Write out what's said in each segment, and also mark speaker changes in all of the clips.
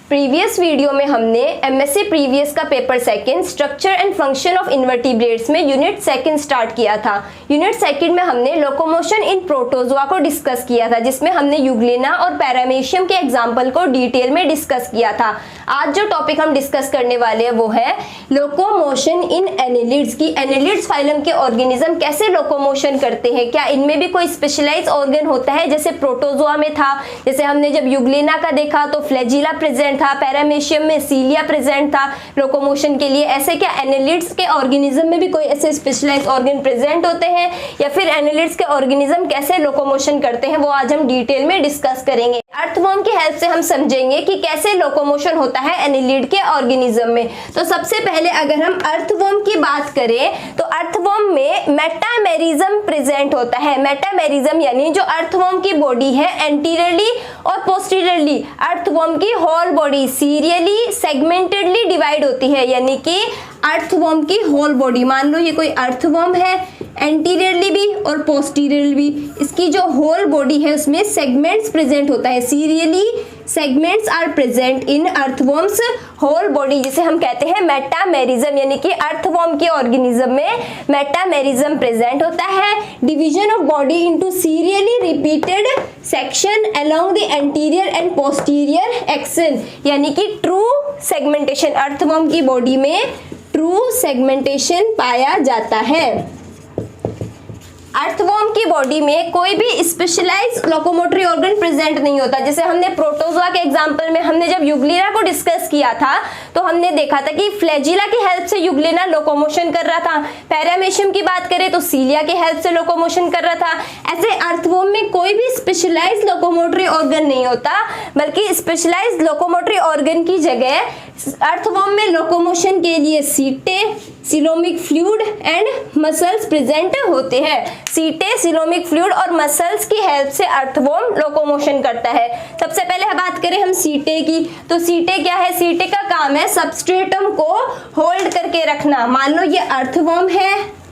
Speaker 1: Previous video में हमने MSc previous का paper second structure and function of invertebrates में यूनिट सेकंड स्टार्ट किया था। यूनिट सेकंड में हमने लोकोमोशन इन प्रोटोजोआ को डिस्कस किया था, जिसमें हमने यूग्लिना और पैरामीशियम के एग्जाम्पल को डिटेल में डिस्कस किया था। आज जो टॉपिक हम डिस्कस करने वाले हैं वो है लोकोमोशन इन एनेलिड्स की एनेलिड्स फाइलम के ऑर्गेनिज्म कैसे लोकोमोशन करते हैं, क्या इनमें भी कोई स्पेशलाइज ऑर्गन होता है जैसे प्रोटोजोआ में था। जैसे हमने जब यूग्लिना का देखा तो फ्लैजिला प्रेजेंट था, पैरामीशियम में सीलिया प्रेजेंट था लोकोमोशन के लिए। ऐसे क्या एनेलिड्स के ऑर्गेनिज्म में भी कोई ऐसे स्पेशलाइज्ड ऑर्गन प्रेजेंट होते हैं, या फिर एनेलिड्स के ऑर्गेनिज्म कैसे लोकोमोशन करते हैं वो आज हम डिटेल में डिस्कस करेंगे। अर्थवॉर्म की हेल्प से हम समझेंगे कि कैसे लोकोमोशन होता है एनेलिड के ऑर्गेनिज्म में। तो सबसे पहले अगर हम अर्थवॉर्म की बात करें तो अर्थवॉर्म में मेटामेरिज्म प्रेजेंट होता है। मेटामेरिज्म यानी जो अर्थवॉर्म की बॉडी है एंटीरियरली और पोस्टीरियरली अर्थवॉर्म की होल बॉडी सीरियली सेगमेंटेडली डिवाइड होती है, यानी कि अर्थवॉर्म की होल बॉडी, मान लो ये कोई अर्थवॉर्म है, एंटीरियरली भी और पोस्टीरियरली भी इसकी जो होल बॉडी है उसमें सेगमेंट्स प्रेजेंट होता है। Serially segments are present in earthworms whole body, जिसे हम कहते हैं मेटामेरिज्म, यानी कि अर्थवॉर्म के ऑर्गेनिज्म में मेटामेरिज्म प्रेजेंट होता है। Division of body into serially repeated section along the anterior and posterior action, यानी कि ट्रू सेगमेंटेशन अर्थवॉर्म की बॉडी में ट्रू सेगमेंटेशन पाया जाता है। अर्थवॉर्म की बॉडी में कोई भी स्पेशलाइज्ड लोकोमोटरी ऑर्गन प्रेजेंट नहीं होता। जैसे हमने प्रोटोजोआ के एग्जांपल में हमने जब यूग्लिना को डिस्कस किया था तो हमने देखा था कि फ्लैजिला की हेल्प से यूग्लिना लोकोमोशन कर रहा था। पैरामीशियम की बात करें तो सीलिया की हेल्प से लोकोमोशन कर रहा था। ऐसे अर्थवॉर्म में कोई भी स्पेशलाइज्ड लोकोमोटरी ऑर्गन नहीं होता, बल्कि स्पेशलाइज्ड लोकोमोटरी ऑर्गन की जगह अर्थवॉर्म में लोकोमोशन के लिए सीटे, coelomic fluid and muscles present होते हैं। सीटे, सिलोमिक फ्लूइड और मसल्स की हेल्प से अर्थवॉर्म लोकोमोशन करता है। सबसे पहले बात करें हम सीटे की, तो सीटे क्या है? सीटे का काम है सबस्ट्रेटम को होल्ड करके रखना। मान लो ये अर्थवॉर्म है,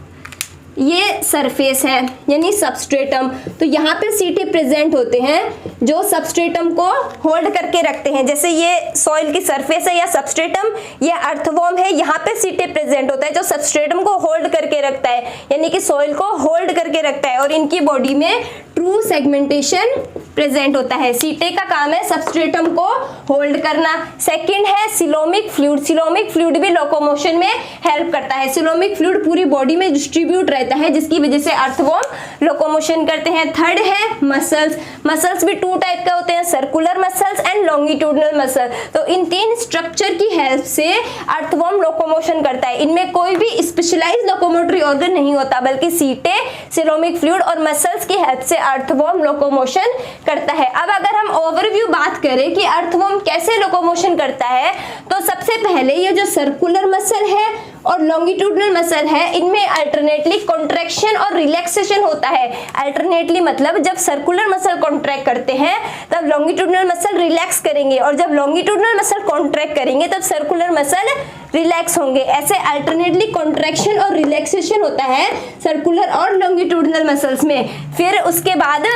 Speaker 1: ये सरफेस है यानी सबस्ट्रेटम, तो यहाँ पे सीटे प्रेजेंट होते हैं जो सबस्ट्रेटम को होल्ड करके रखते हैं। जैसे ये सॉइल की सरफेस है या सबस्ट्रेटम, ये अर्थवॉर्म है, यहाँ पे सीटे प्रेजेंट होता है जो सबस्ट्रेटम को होल्ड करके रखता है, यानी कि सॉइल को होल्ड करके रखता है, और इनकी बॉडी में ट्रू सेगमेंटेशन प्रेजेंट होता है। सीटे का काम है सबस्ट्रेटम को होल्ड करना। सेकंड है सिलोमिक फ्लूइड। सिलोमिक फ्लूइड भी लोकोमोशन में हेल्प करता है। सिलोमिक फ्लूइड पूरी बॉडी में डिस्ट्रीब्यूट रहता है, जिसकी वजह से अर्थवॉर्म लोकोमोशन करते हैं। थर्ड है मसल्स। मसल्स भी टू टाइप का होते हैं, circular muscles and longitudinal muscle. तो इन तीन स्ट्रक्चर की हेल्प से अर्थवॉर्म लोकोमोशन करता है। इनमें कोई भी स्पेशलाइज्ड लोकोमोटरी ऑर्गन नहीं होता, बल्कि सीटे, सिलोमिक फ्लूइड और मसल्स की हेल्प से अर्थवॉर्म लोकोमोशन करता है। अब अगर हम ओवरव्यू बात करें कि अर्थवॉर्म कैसे लोकोमोशन करता है, तो सबसे पहले ये जो सर्कुलर मसल है और लॉन्गिट्यूडनल मसल है, इनमें अल्टरनेटली कॉन्ट्रैक्शन और रिलैक्सेशन होता है। अल्टरनेटली मतलब जब सर्कुलर मसल कॉन्ट्रैक्ट करते हैं तब लॉन्गिट्यूडनल मसल रिलैक्स करेंगे, और जब लॉन्गिट्यूडनल मसल कॉन्ट्रैक्ट करेंगे तब सर्कुलर मसल रिलैक्स होंगे। ऐसे अल्टरनेटली कॉन्ट्रैक्शन और रिलैक्सेशन होता है सर्कुलर और लॉन्गिट्यूडनल मसल्स में। फिर उसके बाद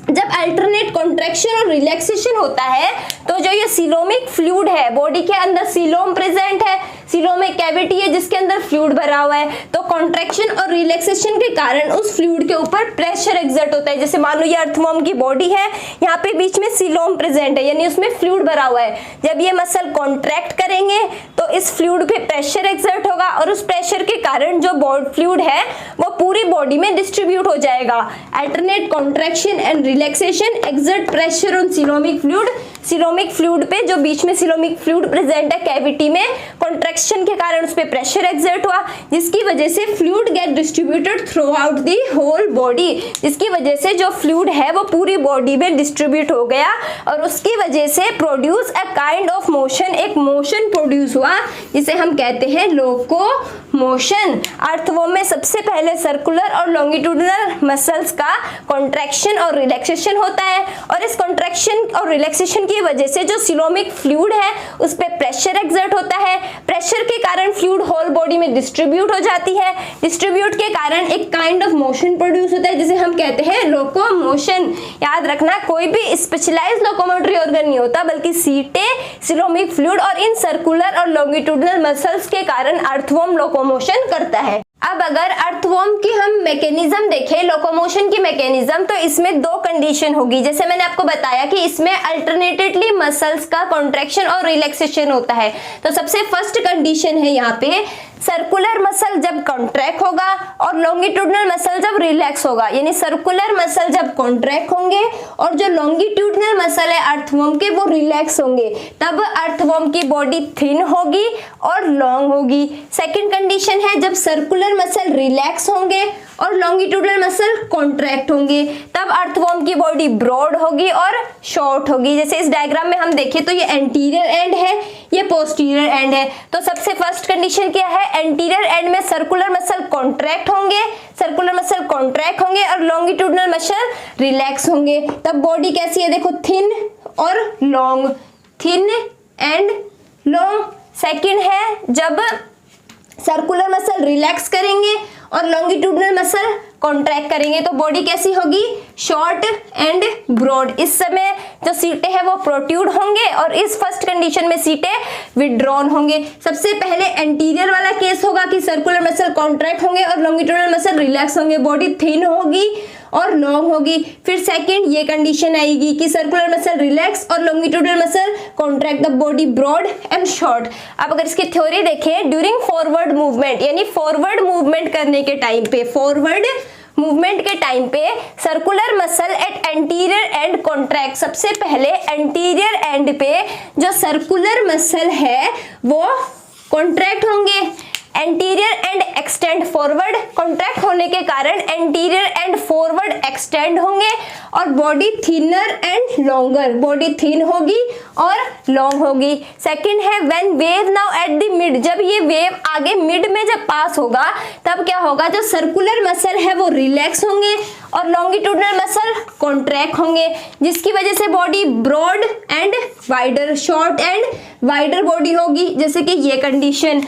Speaker 1: जब अल्टरनेट कॉन्ट्रैक्शन और रिलैक्सेशन होता है तो जो ये सिलोमिक फ्लूइड है, बॉडी के अंदर सिलोम प्रेजेंट है, सिलोम एक कैविटी है जिसके अंदर फ्लूइड भरा हुआ है, तो कॉन्ट्रैक्शन और रिलैक्सेशन के कारण उस फ्लूइड के ऊपर प्रेशर एक्सर्ट होता है। जैसे मान लो ये अर्थवॉर्म की बॉडी है, यहाँ पे बीच में सिलोम प्रेजेंट है यानी उसमें फ्लूइड भरा हुआ है। जब ये मसल कॉन्ट्रैक्ट करेंगे तो इस फ्लूइड पे प्रेशर एक्सर्ट होगा, और उस प्रेशर के कारण जो फ्लूइड है वो पूरी बॉडी में डिस्ट्रीब्यूट हो जाएगा। Alternate contraction and relaxation exert pressure on coelomic fluid. Coelomic fluid पे जो बीच में सिलोमिक फ्लूइड प्रेजेंट है कैविटी में, कॉन्ट्रैक्शन के कारण उस पे प्रेशर एक्सर्ट हुआ, जिसकी वजह से fluid get distributed throughout the whole body, जिसकी वजह से जो फ्लूइड है वो पूरी बॉडी में डिस्ट्रीब्यूट हो गया, और उसकी वजह से produce a kind of motion, एक मोशन प्रोड्यूस हुआ जिसे हम कहते हैं लोकोमोशन। अर्थवॉर्म में सबसे पहले सर्कुलर और लॉन्गिट्यूडनल मसल्स का कॉन्ट्रैक्शन और रिलैक्सेशन होता है, और इस कॉन्ट्रैक्शन और रिलैक्सेशन की वजह से जो सिलोमिक फ्लूइड है उस पे प्रेशर एक्सर्ट होता है। प्रेशर के कारण फ्लूइड होल बॉडी में डिस्ट्रीब्यूट हो जाती है। डिस्ट्रीब्यूट के कारण एक काइंड ऑफ मोशन प्रोड्यूस होता है जिसे हम कहते हैं लोकोमोशन। याद रखना, कोई भी स्पेशलाइज्ड लोकोमोटरी ऑर्गन नहीं होता, बल्कि सीटे, एक्सिलोमिक फ्लूइड और इन सर्कुलर और लॉन्गिट्यूडनल मसल्स के कारण अर्थवर्म लोकोमोशन करता है। अब अगर अर्थवर्म की हम मैकेनिज्म देखें, लोकोमोशन की मैकेनिज्म, तो इसमें दो कंडीशन होगी। जैसे मैंने आपको बताया कि इसमें अल्टरनेटिवली मसल्स का कॉन्ट्रैक्शन और रिलैक्सेशन होता है। तो सबसे फर्स्ट कंडीशन है यहाँ पे सर्कुलर मसल जब कॉन्ट्रैक्ट होगा और लॉन्गिट्यूडनल मसल जब रिलैक्स होगा, यानी सर्कुलर मसल जब कॉन्ट्रैक्ट होंगे और जो लॉन्गिट्यूडनल मसल है अर्थवर्म के वो रिलैक्स होंगे, तब अर्थवर्म की बॉडी थिन होगी और लॉन्ग होगी। सेकंड कंडीशन है जब सर्कुलर मसल रिलैक्स होंगे और लॉन्गिट्यूडनल मसल कॉन्ट्रैक्ट होंगे, तब अर्थवर्म की बॉडी ब्रॉड होगी और शॉर्ट होगी। जैसे इस डायग्राम में हम देखें तो ये एंटीरियर एंड है, ये पोस्टीरियर एंड है। तो सबसे फर्स्ट कंडीशन क्या है, एंटीरियर एंड में सर्कुलर मसल कॉन्ट्रैक्ट होंगे, सर्कुलर मसल कॉन्ट्रैक्ट होंगे और लॉन्गिट्यूडनल मसल रिलैक्स होंगे, तब बॉडी कैसी है देखो, थिन और long, thin and long. Second है जब सर्कुलर मसल रिलैक्स करेंगे और लॉन्गिट्यूडनल मसल कॉन्ट्रैक्ट करेंगे तो बॉडी कैसी होगी, शॉर्ट एंड ब्रॉड। इस समय जो सीटें हैं वो प्रोट्रूड होंगे और इस फर्स्ट कंडीशन में सीटें विड्रॉन होंगे। सबसे पहले एंटीरियर वाला केस होगा कि सर्कुलर मसल कॉन्ट्रैक्ट होंगे और लॉन्गिट्यूडनल मसल रिलैक्स होंगे, बॉडी थिन होगी और लॉन्ग होगी। फिर सेकंड ये कंडीशन आएगी कि सर्कुलर मसल रिलैक्स और longitudinal muscle contract, the body broad and short. अब अगर इसकी थ्योरी देखें, ड्यूरिंग फॉरवर्ड मूवमेंट, यानी फॉरवर्ड मूवमेंट करने के टाइम पे, फॉरवर्ड मूवमेंट के टाइम पे circular muscle at anterior end contract. सबसे पहले एंटीरियर एंड पे जो सर्कुलर मसल है वो कॉन्ट्रैक्ट होंगे, anterior and extend forward, contract होने के कारण एंटीरियर एंड फॉरवर्ड एक्सटेंड होंगे और body thinner and longer, body thin होगी और लॉन्ग होगी। सेकंड है when wave now at the mid, जब ये वेव आगे मिड में जब पास होगा तब क्या होगा, जो सर्कुलर मसल है वो रिलैक्स होंगे और लॉन्गिट्यूडनल मसल कॉन्ट्रैक्ट होंगे, जिसकी वजह से body broad and wider, short and wider body होगी, जैसे कि ये कंडीशन,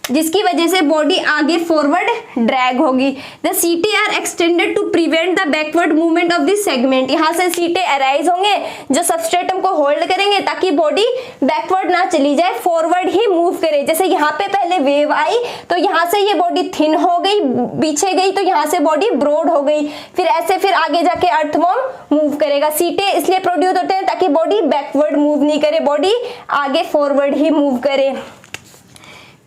Speaker 1: जिसकी वजह से बॉडी आगे फॉरवर्ड ड्रैग होगी। The setae are extended to prevent the backward movement of this segment, यहाँ से सीटें अराइज होंगे जो सबस्ट्रेटम को होल्ड करेंगे ताकि बॉडी बैकवर्ड ना चली जाए, फॉरवर्ड ही मूव करे। जैसे यहाँ पे पहले वेव आई तो यहाँ से ये बॉडी थिन हो गई, पीछे गई तो यहाँ से बॉडी ब्रॉड हो गई, फिर ऐसे फिर आगे जाके अर्थवर्म मूव करेगा। सीटें इसलिए प्रोड्यूस होते हैं ताकि बॉडी बैकवर्ड मूव नहीं करे, बॉडी आगे फॉरवर्ड ही मूव करे।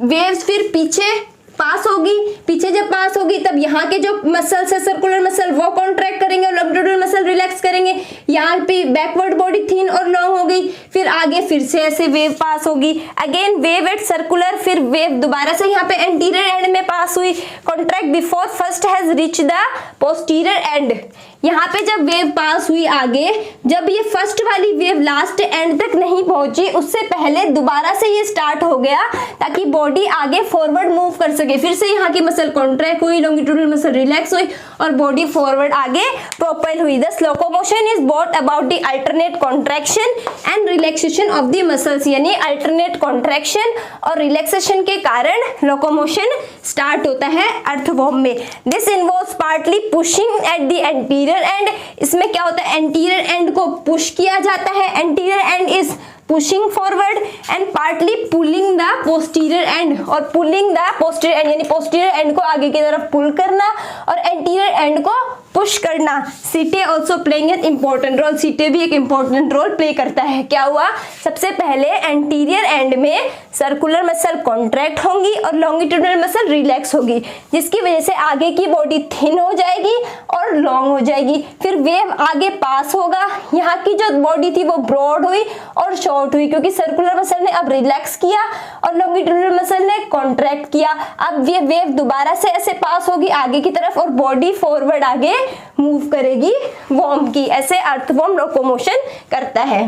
Speaker 1: वेव्स फिर पीछे पास होगी, पीछे जब पास होगी तब यहाँ के जो मसल्स है सर्कुलर मसल वो कॉन्ट्रैक्ट करेंगे और लॉन्गिट्यूडनल मसल रिलैक्स करेंगे, यहाँ पे बैकवर्ड बॉडी थिन और लॉन्ग हो गई, फिर आगे फिर से ऐसे वेव पास होगी, अगेन वेव एट सर्कुलर, फिर वेव दोबारा से यहाँ पे एंटीरियर एंड में पास हुई, contract before first has reach the posterior and. यहाँ पे जब वेव पास हुई आगे, जब ये फर्स्ट वाली वेव लास्ट एंड तक नहीं पहुंची उससे पहले दोबारा से ये स्टार्ट हो गया ताकि बॉडी आगे फॉरवर्ड मूव कर सके, फिर से यहाँ की मसल कॉन्ट्रैक्ट हुई, लॉन्गिट्यूडनल मसल रिलैक्स हुई और बॉडी फॉरवर्ड आगे प्रोपेल हुई। दस locomotion is both about the alternate contraction and relaxation of the muscles, यानी अल्टरनेट कॉन्ट्रैक्शन और रिलैक्सेशन के कारण लोकोमोशन स्टार्ट होता है अर्थवर्म में। This involves partly pushing at the anterior and, इसमें क्या होता है, एंटीरियर एंड को पुश किया जाता है, anterior and is pushing forward and partly pulling the posterior and, और पुलिंग द पोस्टीरियर एंड यानी पोस्टीरियर एंड को आगे की तरफ पुल करना और एंटीरियर एंड को पुश करना। Setae also playing an important role, setae भी एक इंपॉर्टेंट रोल प्ले करता है। क्या हुआ, सबसे पहले एंटीरियर एंड में सर्कुलर मसल कॉन्ट्रैक्ट होंगी और लॉन्गिट्यूडनल मसल रिलैक्स होगी, जिसकी वजह से आगे की बॉडी थिन हो जाएगी और लॉन्ग हो जाएगी। फिर वेव आगे पास होगा, यहाँ की जो बॉडी थी वो ब्रॉड हुई और शॉर्ट हुई क्योंकि सर्कुलर मसल ने अब रिलैक्स किया और लॉन्गिट्यूडनल मसल ने कॉन्ट्रैक्ट किया। अब ये वेव दोबारा से ऐसे पास होगी आगे की तरफ और बॉडी फॉरवर्ड आगे मूव करेगी वर्म की। ऐसे अर्थवर्म लोकोमोशन करता है।